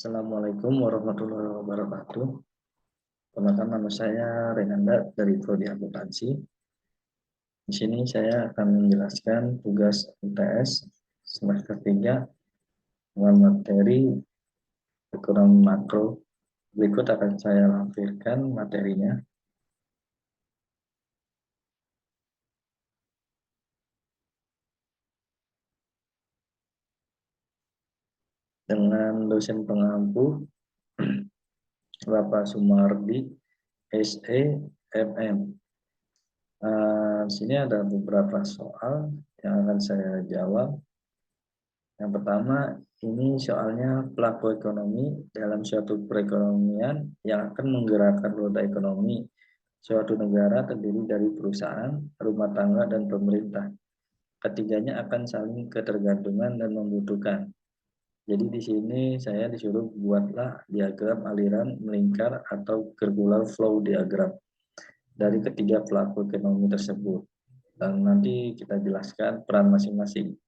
Assalamualaikum warahmatullahi wabarakatuh. Perkenalkan, nama saya Renanda dari Prodi Akuntansi. Di sini saya akan menjelaskan tugas UTS semester 3 dengan materi ekonomi makro. Berikut akan saya lampirkan materinya. Dengan dosen pengampu Bapak Sumardi, SE, MM. Di sini ada beberapa soal yang akan saya jawab. Yang pertama, ini soalnya pelaku ekonomi dalam suatu perekonomian yang akan menggerakkan roda ekonomi. Suatu negara terdiri dari perusahaan, rumah tangga, dan pemerintah. Ketiganya akan saling ketergantungan dan membutuhkan. Jadi di sini saya disuruh buatlah diagram aliran melingkar atau circular flow diagram dari ketiga pelaku ekonomi tersebut. Dan nanti kita jelaskan peran masing-masing.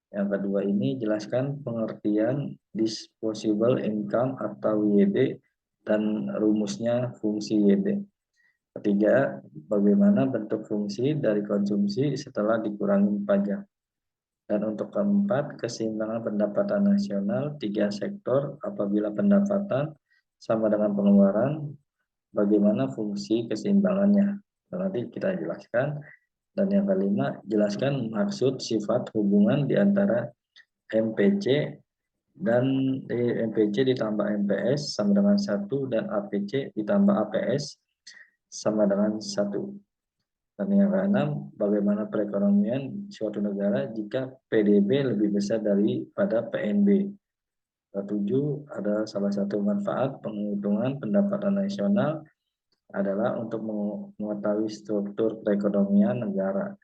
Yang kedua ini jelaskan pengertian disposable income atau YD dan rumusnya fungsi YD. Ketiga, bagaimana bentuk fungsi dari konsumsi setelah dikurangi pajak. Dan untuk keempat, keseimbangan pendapatan nasional tiga sektor apabila pendapatan sama dengan pengeluaran, bagaimana fungsi keseimbangannya. Dan nanti kita jelaskan. Dan yang kelima, jelaskan maksud sifat hubungan di antara MPC dan MPC ditambah MPS sama dengan 1 dan APC ditambah APS sama dengan 1. Dan yang keenam, bagaimana perekonomian suatu negara jika PDB lebih besar daripada PNB. Ketujuh, ada salah satu manfaat penghitungan pendapatan nasional adalah untuk mengetahui struktur perekonomian negara.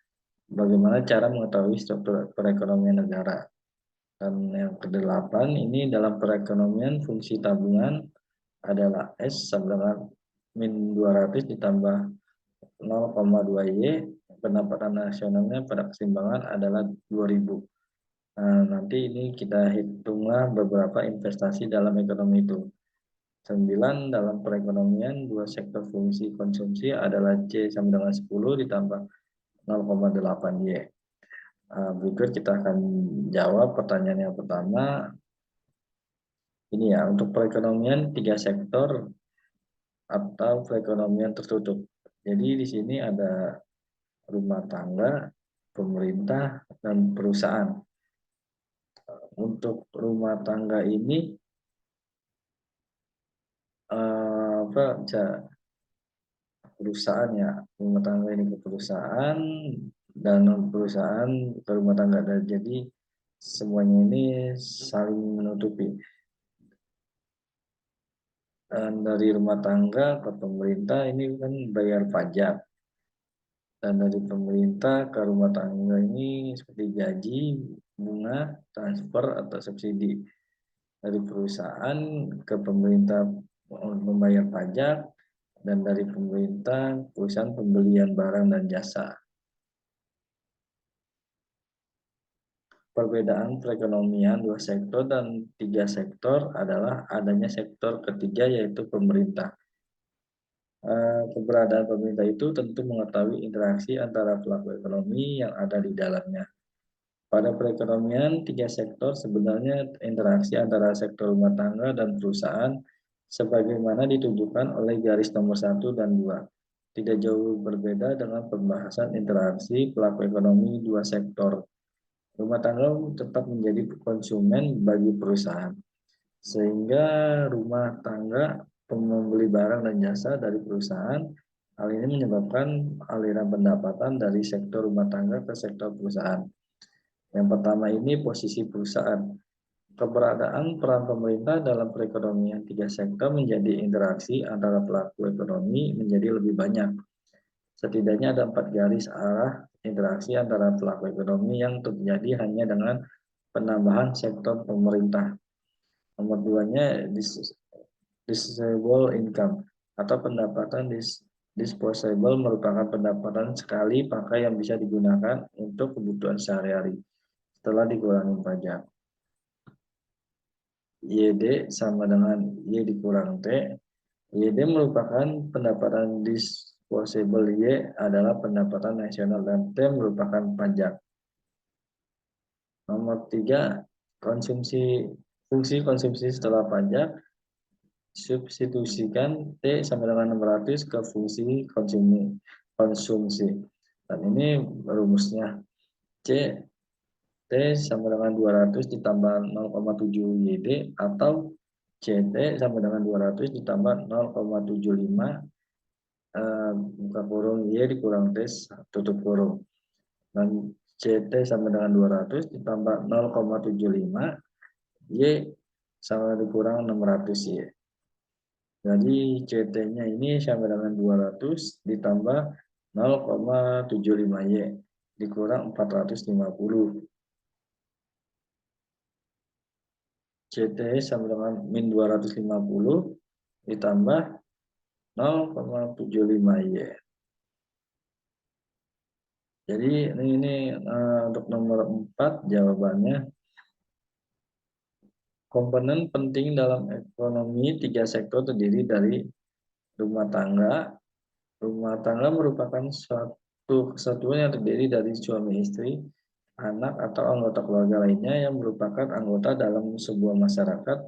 Bagaimana cara mengetahui struktur perekonomian negara. Dan yang kedelapan, ini dalam perekonomian fungsi tabungan adalah S sama dengan min 200 ditambah 0,2 Y. Pendapatan nasionalnya pada keseimbangan adalah 2000. Nah, nanti ini kita hitunglah beberapa investasi dalam ekonomi itu. 9, dalam perekonomian dua sektor fungsi konsumsi adalah C sama dengan 10 ditambah 0,8 Y. Berikut kita akan jawab pertanyaan yang pertama. Ini ya, untuk perekonomian tiga sektor atau perekonomian tertutup. Jadi di sini ada rumah tangga, pemerintah, dan perusahaan. Untuk rumah tangga ini perusahaan ya, rumah tangga ini ke perusahaan dan perusahaan ke rumah tangga. Dan jadi semuanya ini saling menutupi. Dan dari rumah tangga ke pemerintah ini kan bayar pajak. Dan dari pemerintah ke rumah tangga ini seperti gaji, bunga, transfer, atau subsidi. Dari perusahaan ke pemerintah membayar pajak, dan dari pemerintah perusahaan pembelian barang dan jasa. Perbedaan perekonomian dua sektor dan tiga sektor adalah adanya sektor ketiga yaitu pemerintah. Keberadaan pemerintah itu tentu mengetahui interaksi antara pelaku ekonomi yang ada di dalamnya. Pada perekonomian, tiga sektor sebenarnya interaksi antara sektor rumah tangga dan perusahaan sebagaimana ditunjukkan oleh garis nomor 1 dan 2. Tidak jauh berbeda dengan pembahasan interaksi pelaku ekonomi dua sektor. Rumah tangga tetap menjadi konsumen bagi perusahaan, sehingga rumah tangga membeli barang dan jasa dari perusahaan. Hal ini menyebabkan aliran pendapatan dari sektor rumah tangga ke sektor perusahaan. Yang pertama ini posisi perusahaan. Keberadaan peran pemerintah dalam perekonomian tiga sektor menjadi interaksi antara pelaku ekonomi menjadi lebih banyak. Setidaknya ada 4 garis arah interaksi antara pelaku ekonomi yang terjadi hanya dengan penambahan sektor pemerintah. Nomor 2-nya disposable income atau pendapatan disposable merupakan pendapatan sekali pakai yang bisa digunakan untuk kebutuhan sehari-hari setelah dikurangi pajak. YD sama dengan Y dikurang T. YD merupakan pendapatan disposable, Y adalah pendapatan nasional, dan T merupakan pajak. Nomor 3, fungsi konsumsi setelah pajak. Substitusikan T sama dengan 600 ke fungsi konsumsi. Dan ini rumusnya. C, T sama dengan 200 ditambah 0,7 YD, atau CT sama dengan 200 ditambah 0,75 buka kurung Y dikurang T tutup kurung. Dan CT sama dengan 200 ditambah 0,75 Y sama dikurang 600 Y. Jadi CT-nya ini sama dengan 200 ditambah 0,75 Y dikurang 450. CT sama dengan min 250 ditambah 0,75 Y. Jadi ini untuk nomor 4 jawabannya. Komponen penting dalam ekonomi 3 sektor terdiri dari rumah tangga. Rumah tangga merupakan suatu kesatuan yang terdiri dari suami istri, anak atau anggota keluarga lainnya yang merupakan anggota dalam sebuah masyarakat,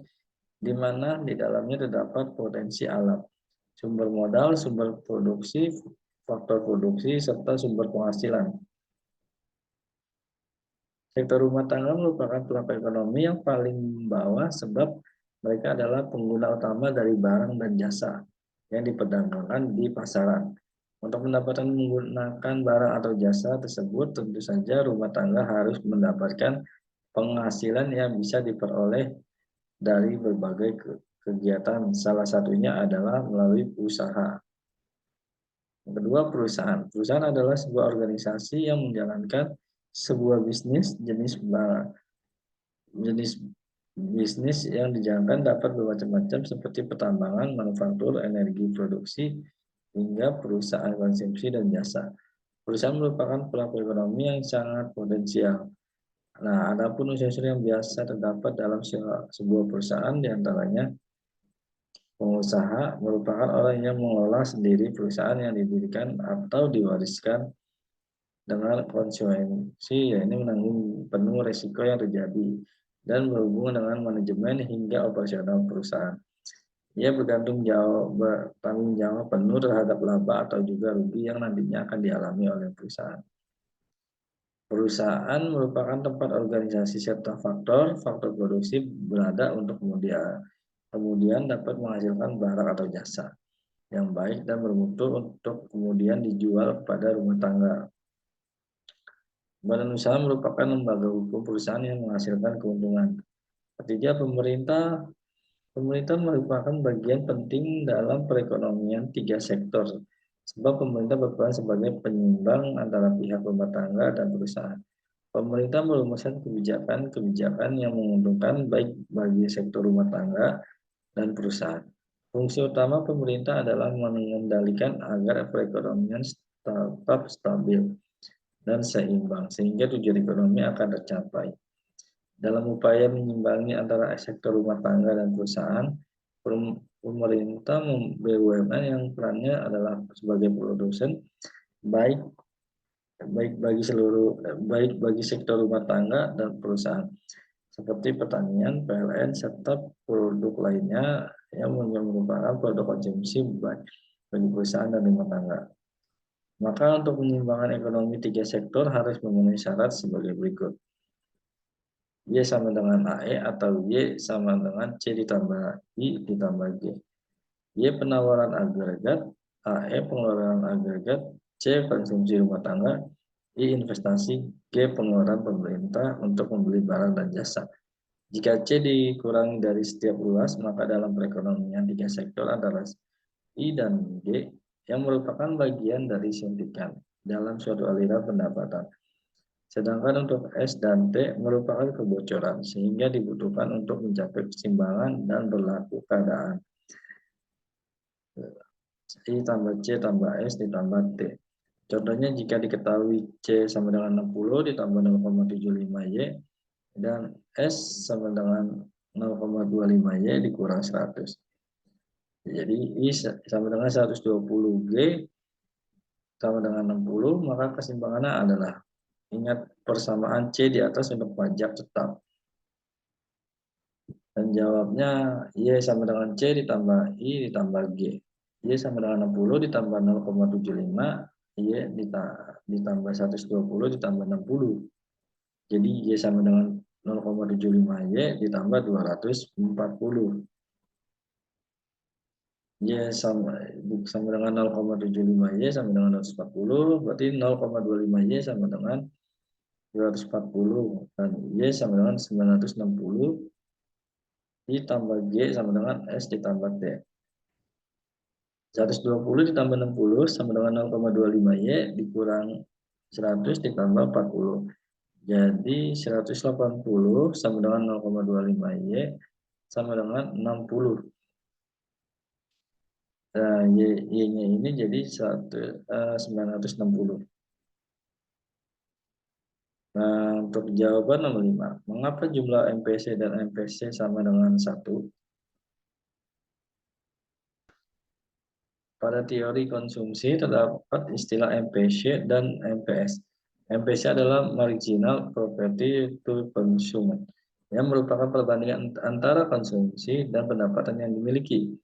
di mana di dalamnya terdapat potensi alam, sumber modal, sumber produksi, faktor produksi, serta sumber penghasilan. Sektor rumah tangga merupakan pelaku ekonomi yang paling bawah sebab mereka adalah pengguna utama dari barang dan jasa yang diperdagangkan di pasaran. Untuk mendapatkan menggunakan barang atau jasa tersebut, tentu saja rumah tangga harus mendapatkan penghasilan yang bisa diperoleh dari berbagai kegiatan. Salah satunya adalah melalui usaha. Yang kedua, perusahaan. Perusahaan adalah sebuah organisasi yang menjalankan sebuah jenis bisnis yang dijalankan dapat bermacam-macam seperti pertambangan, manufaktur, energi produksi, hingga perusahaan konsumsi dan jasa. Perusahaan merupakan pelaku ekonomi yang sangat potensial. Nah, adapun unsur-unsur yang biasa terdapat dalam sebuah perusahaan, diantaranya pengusaha merupakan orang yang mengelola sendiri perusahaan yang didirikan atau diwariskan dengan konsekuensi, yaitu menanggung penuh resiko yang terjadi dan berhubungan dengan manajemen hingga operasional perusahaan. Ia bertanggung jawab penuh terhadap laba atau juga rugi yang nantinya akan dialami oleh perusahaan. Perusahaan merupakan tempat organisasi serta faktor produksi berada untuk kemudian dapat menghasilkan barang atau jasa yang baik dan bermutu untuk kemudian dijual kepada rumah tangga. Badan usaha merupakan lembaga hukum perusahaan yang menghasilkan keuntungan. Ketiga, pemerintah. Pemerintah merupakan bagian penting dalam perekonomian 3 sektor, sebab pemerintah berperan sebagai penyeimbang antara pihak rumah tangga dan perusahaan. Pemerintah merumuskan kebijakan-kebijakan yang menguntungkan baik bagi sektor rumah tangga dan perusahaan. Fungsi utama pemerintah adalah mengendalikan agar perekonomian tetap stabil dan seimbang, sehingga tujuan ekonomi akan tercapai. Dalam upaya menyimbangi antara sektor rumah tangga dan perusahaan, pemerintah BUMN yang perannya adalah sebagai produsen baik bagi sektor rumah tangga dan perusahaan seperti pertanian, PLN, serta produk lainnya yang merupakan produk konsumsi bagi perusahaan dan rumah tangga. Maka untuk menyeimbangkan ekonomi 3 sektor harus memenuhi syarat sebagai berikut. Y sama dengan AE atau Y sama dengan C ditambah I ditambah G. Y penawaran agregat, AE pengeluaran agregat, C konsumsi rumah tangga, I investasi, G pengeluaran pemerintah untuk membeli barang dan jasa. Jika C dikurangi dari setiap ruas, maka dalam perekonomian 3 sektor adalah I dan G yang merupakan bagian dari suntikan dalam suatu aliran pendapatan. Sedangkan untuk S dan T merupakan kebocoran, sehingga dibutuhkan untuk mencapai keseimbangan dan berlaku keadaan. I tambah C tambah S ditambah T. Contohnya jika diketahui C sama dengan 60 ditambah 0,75 Y dan S sama dengan 0,25Y dikurang 100. Jadi I sama dengan 120, G sama dengan 60, maka kesimbangannya adalah, ingat persamaan C di atas untuk pajak tetap. Dan jawabnya Y sama dengan C ditambah I ditambah G. Y sama dengan 60 ditambah 0,75, Y ditambah 120 ditambah 60. Jadi Y sama dengan 0,75Y ditambah 240. Y sama dengan 0,75Y sama dengan 240, berarti 0,25Y sama dengan 240, dan Y sama dengan 960 ditambah G sama dengan S ditambah T. 120 ditambah 60 sama dengan 0,25Y dikurang 100 ditambah 40. Jadi 180 sama dengan 0,25Y sama dengan 60. Nah, Y-nya ini jadi 960. Nah, untuk jawaban nomor 5. Mengapa jumlah MPC dan MPC sama dengan 1? Pada teori konsumsi terdapat istilah MPC dan MPS. MPC adalah marginal property to consume, yang merupakan perbandingan antara konsumsi dan pendapatan yang dimiliki.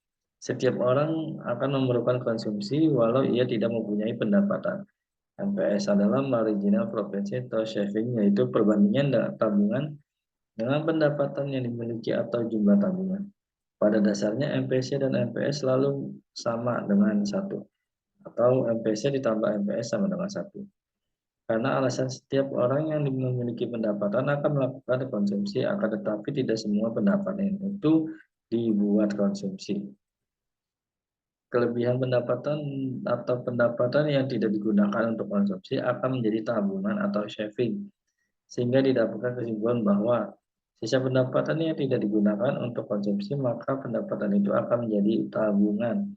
Setiap orang akan memerlukan konsumsi walau ia tidak mempunyai pendapatan. MPS adalah marginal property to saving, yaitu perbandingan tabungan dengan pendapatan yang dimiliki atau jumlah tabungan. Pada dasarnya MPC dan MPS selalu sama dengan 1, atau MPC ditambah MPS sama dengan 1. Karena alasan setiap orang yang memiliki pendapatan akan melakukan konsumsi, akan tetapi tidak semua pendapatan itu dibuat konsumsi. Kelebihan pendapatan atau pendapatan yang tidak digunakan untuk konsumsi akan menjadi tabungan atau saving, sehingga didapatkan kesimpulan bahwa sisa pendapatan yang tidak digunakan untuk konsumsi, maka pendapatan itu akan menjadi tabungan.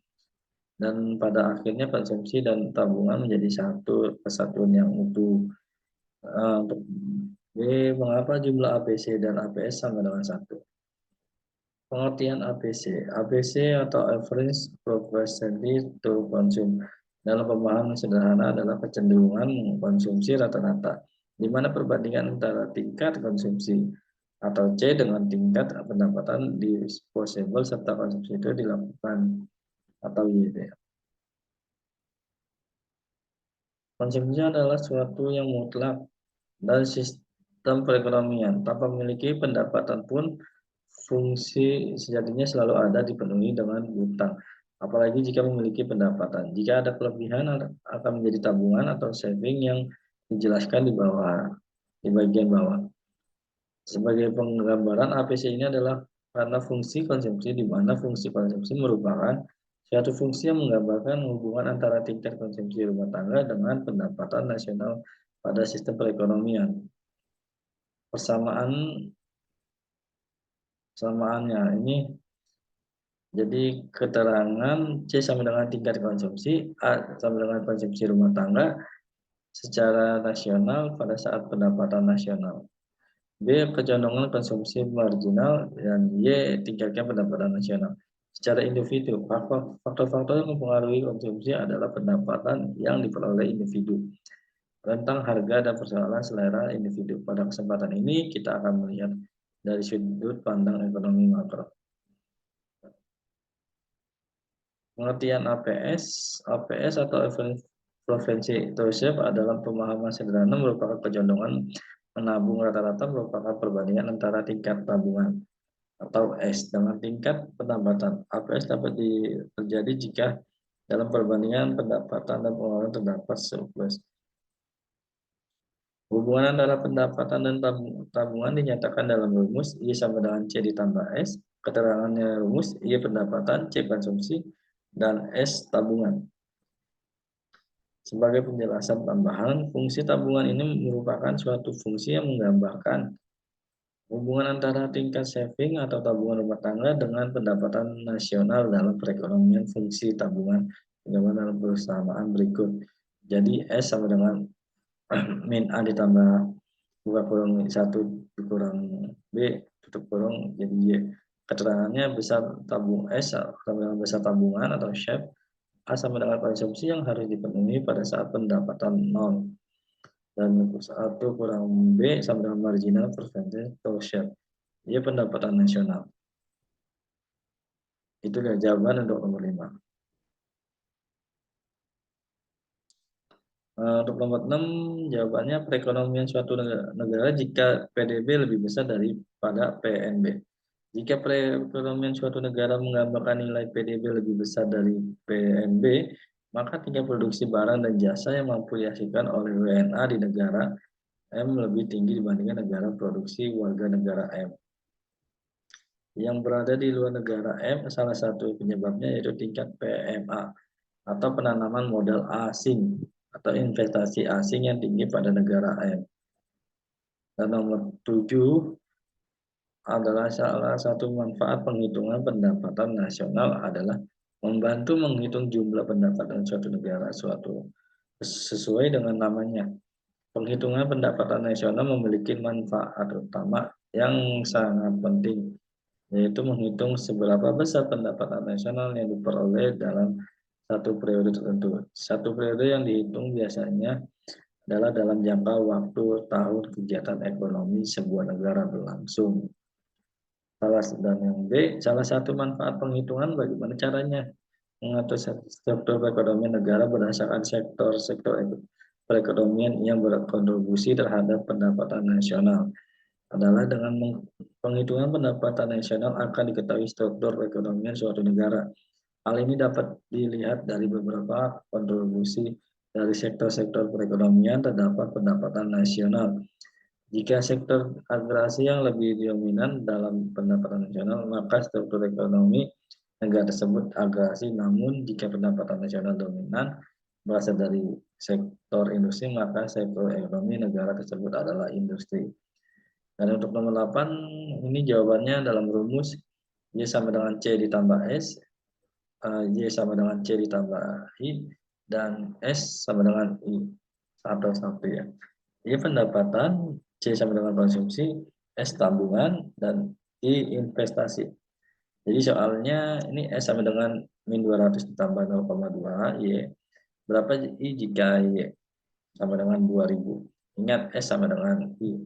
Dan pada akhirnya konsumsi dan tabungan menjadi satu kesatuan yang utuh. Untuk B, mengapa jumlah APC dan APS sama dengan 1? Pengertian APC. APC atau Average Propensity to Consume dalam pemahaman sederhana adalah kecenderungan mengkonsumsi rata-rata, di mana perbandingan antara tingkat konsumsi atau C dengan tingkat pendapatan disposable serta konsumsi itu dilakukan, atau YD. Konsumsi adalah suatu yang mutlak dan sistem perekonomian. Tanpa memiliki pendapatan pun, fungsi sejatinya selalu ada dipenuhi dengan hutang. Apalagi jika memiliki pendapatan. Jika ada kelebihan akan menjadi tabungan atau saving yang dijelaskan di bagian bawah. Sebagai penggambaran, APC ini adalah karena fungsi konsumsi, di mana fungsi konsumsi merupakan suatu fungsi yang menggambarkan hubungan antara tingkat konsumsi rumah tangga dengan pendapatan nasional pada sistem perekonomian. Persamaannya ini jadi keterangan C sama dengan tingkat konsumsi, A sama dengan konsumsi rumah tangga secara nasional pada saat pendapatan nasional. B kecondongan konsumsi marginal, dan Y tingkatnya pendapatan nasional. Secara individu, faktor-faktor yang mempengaruhi konsumsi adalah pendapatan yang diperoleh individu, rentang harga, dan persoalan selera individu. Pada kesempatan ini kita akan melihat dari sudut pandang ekonomi makro. Pengertian APS atau Preferensi to Save adalah pemahaman sederhana merupakan kecondongan menabung rata-rata merupakan perbandingan antara tingkat tabungan atau S dengan tingkat pendapatan. APS dapat terjadi jika dalam perbandingan pendapatan dan pengeluaran terdapat surplus. Hubungan antara pendapatan dan tabungan dinyatakan dalam rumus I sama dengan C ditambah S. Keterangannya rumus I pendapatan, C konsumsi, dan S tabungan. Sebagai penjelasan tambahan, fungsi tabungan ini merupakan suatu fungsi yang menggambarkan hubungan antara tingkat saving atau tabungan rumah tangga dengan pendapatan nasional dalam perekonomian. Fungsi tabungan bagaimana dalam persamaan berikut. Jadi S sama dengan min A ditambah buka kurung 1 dikurang B tutup kurung jadi Y. Keterangannya besar tabung S sama dengan besar tabungan atau shape A sama dengan konsumsi yang harus dipenuhi pada saat pendapatan 0. Dan 1 kurang B sama dengan marginal percentage atau share. Dia pendapatan nasional. Itu dia jawaban untuk nomor 5. Untuk nomor 6, jawabannya perekonomian suatu negara jika PDB lebih besar daripada PNB. Jika perekonomian suatu negara menggambarkan nilai PDB lebih besar dari PNB, maka tingkat produksi barang dan jasa yang mampu dihasilkan oleh WNA di negara M lebih tinggi dibandingkan negara produksi warga negara M. Yang berada di luar negara M, salah satu penyebabnya yaitu tingkat PMA atau penanaman modal asing atau investasi asing yang tinggi pada negara M. Dan nomor 7 adalah salah satu manfaat penghitungan pendapatan nasional adalah membantu menghitung jumlah pendapatan suatu negara sesuai dengan namanya. Penghitungan pendapatan nasional memiliki manfaat utama yang sangat penting, yaitu menghitung seberapa besar pendapatan nasional yang diperoleh dalam satu periode tertentu. Satu periode yang dihitung biasanya adalah dalam jangka waktu tahun kegiatan ekonomi sebuah negara berlangsung. Dan yang B, salah satu manfaat penghitungan bagaimana caranya mengatur struktur perekonomian negara berdasarkan sektor-sektor perekonomian yang berkontribusi terhadap pendapatan nasional adalah dengan penghitungan pendapatan nasional akan diketahui struktur perekonomian suatu negara. Hal ini dapat dilihat dari beberapa kontribusi dari sektor-sektor perekonomian terdapat pendapatan nasional. Jika sektor agresi yang lebih dominan dalam pendapatan nasional, maka struktur ekonomi negara tersebut agresi. Namun, jika pendapatan nasional dominan berasal dari sektor industri, maka sektor ekonomi negara tersebut adalah industri. Dan untuk nomor 8, ini jawabannya dalam rumus Y sama dengan C ditambah S, Y sama dengan C ditambah I, dan S sama dengan I. Satu ya. Y pendapatan, C sama dengan konsumsi, S tabungan, dan I investasi. Jadi soalnya ini S sama dengan min 200 ditambah 0,2 Y. Berapa I jika Y sama dengan 2000? Ingat S sama dengan I.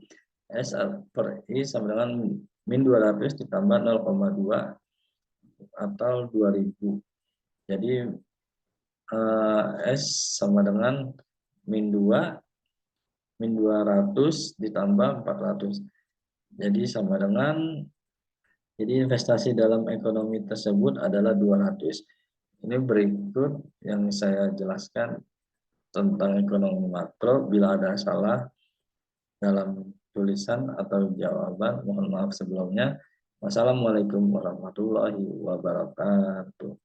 S per I sama dengan min 200 ditambah 0,2 atau 2000. Jadi S sama dengan min 2 min 200 ditambah 400. Jadi sama dengan, jadi investasi dalam ekonomi tersebut adalah 200. Ini berikut yang saya jelaskan tentang ekonomi makro. Bila ada salah dalam tulisan atau jawaban, mohon maaf sebelumnya. Wassalamualaikum warahmatullahi wabarakatuh.